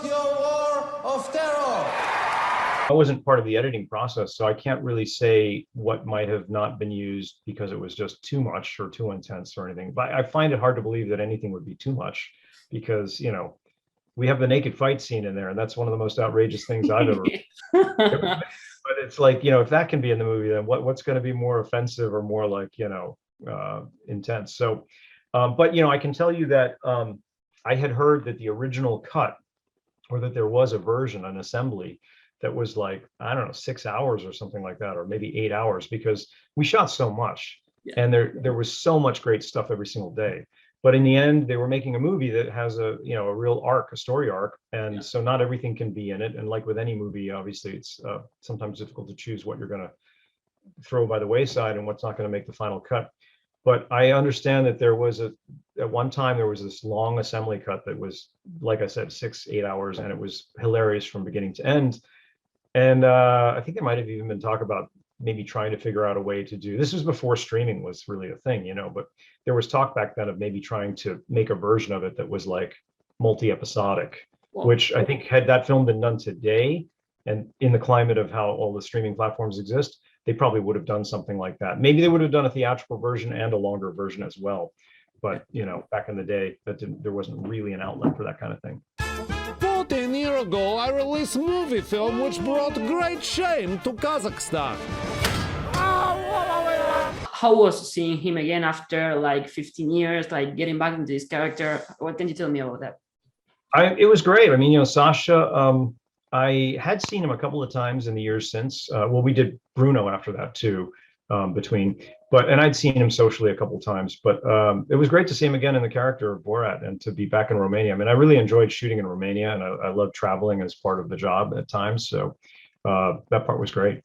Socio-war of terror. I wasn't part of the editing process, so I can't really say what might have not been used because it was just too much or too intense or anything. But I find it hard to believe that anything would be too much because, you know, we have the naked fight scene in there, and that's one of the most outrageous things I've ever. But it's like, you know, if that can be in the movie, then what's going to be more offensive or more like, you know, intense? So, but, you know, I can tell you that I had heard that the original cut, or that there was a version, an assembly, that was like, I don't know, 6 hours or something like that, or maybe 8 hours, because we shot so much. Yeah. And there was so much great stuff every single day. But in the end, they were making a movie that has a, you know, a real arc, a story arc. And Yeah. so not everything can be in it. And like with any movie, obviously, it's sometimes difficult to choose what you're going to throw by the wayside and what's not going to make the final cut. But I understand that there was at one time, there was this long assembly cut that was, like I said, 6-8 hours, and it was hilarious from beginning to end. And I think there might have even been talk about maybe trying to figure out a way to do, this was before streaming was really a thing, you know, but there was talk back then of maybe trying to make a version of it that was like multi-episodic, which I think had that film been done today, and in the climate of how all the streaming platforms exist, they probably would have done something like that. Maybe they would have done a theatrical version and a longer version as well. But, you know, back in the day, there wasn't really an outlet for that kind of thing. 14 years ago, I released a movie film which brought great shame to Kazakhstan. How was seeing him again after like 15 years, like getting back into this character? What can you tell me about that? It was great. I mean, you know, Sacha, I had seen him a couple of times in the years since. Well, we did Bruno after that too, and I'd seen him socially a couple of times, but it was great to see him again in the character of Borat and to be back in Romania. I mean, I really enjoyed shooting in Romania, and I love traveling as part of the job at times. So that part was great.